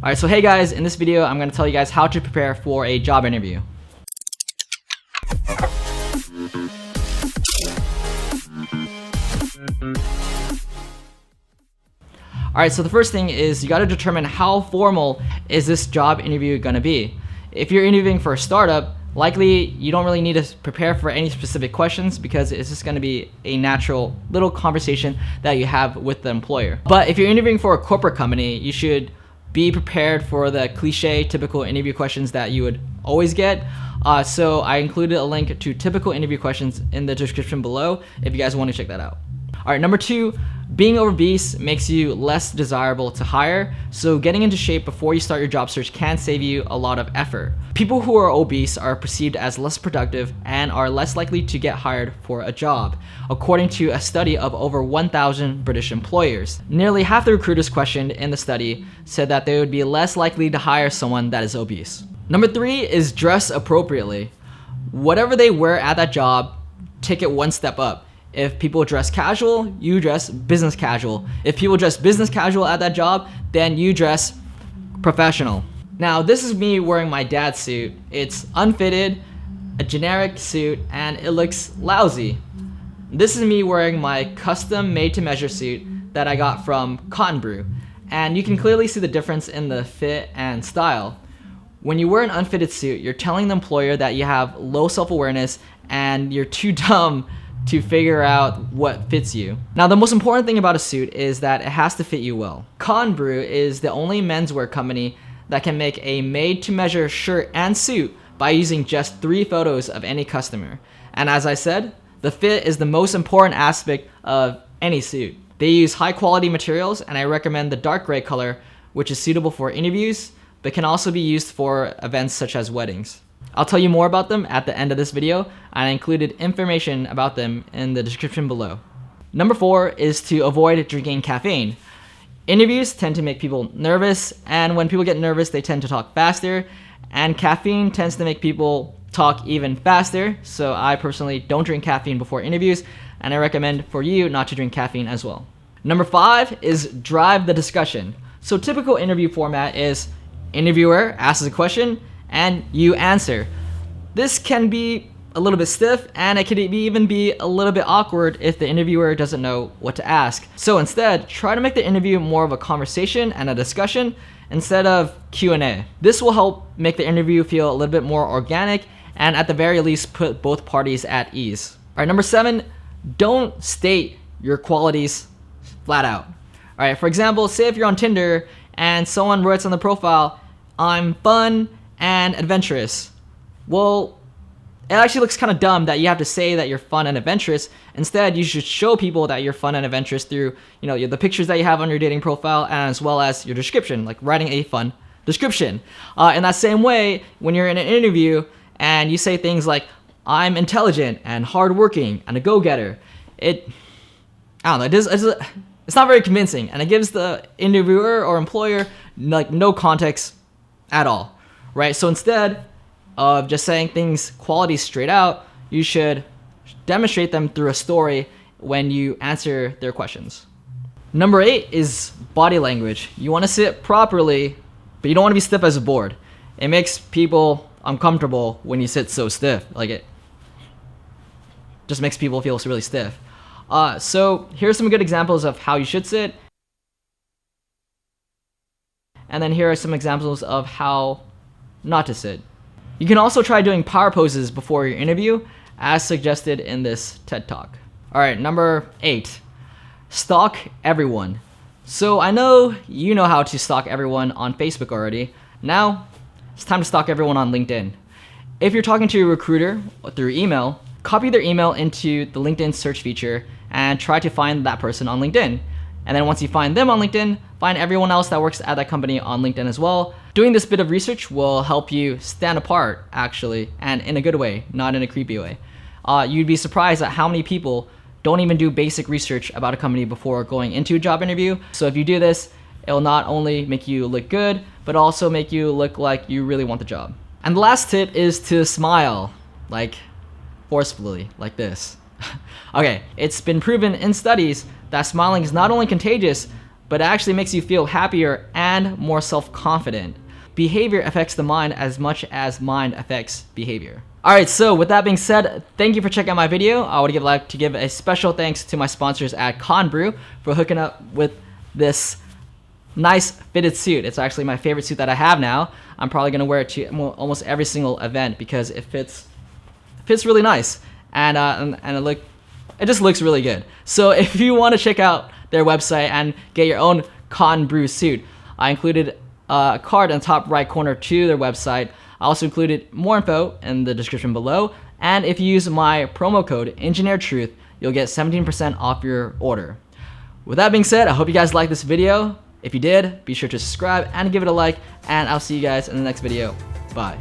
Alright, so hey guys, in this video I'm going to tell you guys how to prepare for a job interview. Alright, so the first thing is you got to determine how formal is this job interview going to be. If you're interviewing for a startup, likely you don't really need to prepare for any specific questions because it's just going to be a natural little conversation that you have with the employer. But if you're interviewing for a corporate company, you should be prepared for the cliche typical interview questions that you would always get. So I included a link to typical interview questions in the description below if you guys want to check that out. Alright, number 2, being obese makes you less desirable to hire, so getting into shape before you start your job search can save you a lot of effort. People who are obese are perceived as less productive and are less likely to get hired for a job, according to a study of over 1,000 British employers. Nearly half the recruiters questioned in the study said that they would be less likely to hire someone that is obese. Number 3 is dress appropriately. Whatever they wear at that job, take it one step up. If people dress casual, you dress business casual. If people dress business casual at that job, then you dress professional. Now, this is me wearing my dad's suit. It's unfitted, a generic suit, and it looks lousy. This is me wearing my custom made-to-measure suit that I got from Cotton Brew. And you can clearly see the difference in the fit and style. When you wear an unfitted suit, you're telling the employer that you have low self-awareness and you're too dumb to figure out what fits you. Now, the most important thing about a suit is that it has to fit you well. Cotton Brew is the only menswear company that can make a made-to-measure shirt and suit by using just 3 photos of any customer. And as I said, the fit is the most important aspect of any suit. They use high-quality materials, and I recommend the dark gray color, which is suitable for interviews, but can also be used for events such as weddings. I'll tell you more about them at the end of this video, and I included information about them in the description below. Number 4 is to avoid drinking caffeine. Interviews tend to make people nervous, and when people get nervous, they tend to talk faster, and caffeine tends to make people talk even faster, so I personally don't drink caffeine before interviews, and I recommend for you not to drink caffeine as well. Number 5 is drive the discussion. So typical interview format is interviewer asks a question, and you answer. This can be a little bit stiff, and it could even be a little bit awkward if the interviewer doesn't know what to ask. So instead, try to make the interview more of a conversation and a discussion instead of Q&A. This will help make the interview feel a little bit more organic and at the very least put both parties at ease. Alright, number 7, don't state your qualities flat out. Alright, for example, say if you're on Tinder and someone writes on the profile, "I'm fun and adventurous." Well, it actually looks kind of dumb that you have to say that you're fun and adventurous. Instead, you should show people that you're fun and adventurous through, the pictures that you have on your dating profile, and as well as your description, like writing a fun description. In that same way, when you're in an interview and you say things like, "I'm intelligent and hardworking and a go-getter," it's not very convincing, and it gives the interviewer or employer no context at all. Right? So instead of just saying things quality straight out, you should demonstrate them through a story when you answer their questions. Number 8 is body language. You want to sit properly, but you don't want to be stiff as a board. It makes people uncomfortable when you sit so stiff. It just makes people feel really stiff. So here's some good examples of how you should sit. And then here are some examples of how not to sit. You can also try doing power poses before your interview, as suggested in this TED Talk. Alright, number 8, stalk everyone. So I know you know how to stalk everyone on Facebook already. Now, it's time to stalk everyone on LinkedIn. If you're talking to a recruiter through email, copy their email into the LinkedIn search feature and try to find that person on LinkedIn. And then once you find them on LinkedIn, find everyone else that works at that company on LinkedIn as well. Doing this bit of research will help you stand apart, actually, and in a good way, not in a creepy way. You'd be surprised at how many people don't even do basic research about a company before going into a job interview. So if you do this, it'll not only make you look good, but also make you look like you really want the job. And the last tip is to smile, forcefully, like this. Okay, it's been proven in studies that smiling is not only contagious, but it actually makes you feel happier and more self-confident. Behavior affects the mind as much as mind affects behavior. Alright, so with that being said, thank you for checking out my video. I would like to give a special thanks to my sponsors at Conbrew for hooking up with this nice fitted suit. It's actually my favorite suit that I have now. I'm probably going to wear it to almost every single event because it fits really nice, and it just looks really good. So if you want to check out their website and get your own Conbrew suit, I included a card in the top right corner to their website. I also included more info in the description below, and if you use my promo code EngineerTruth, you'll get 17% off your order. With that being said, I hope you guys liked this video. If you did, be sure to subscribe and give it a like, and I'll see you guys in the next video. Bye.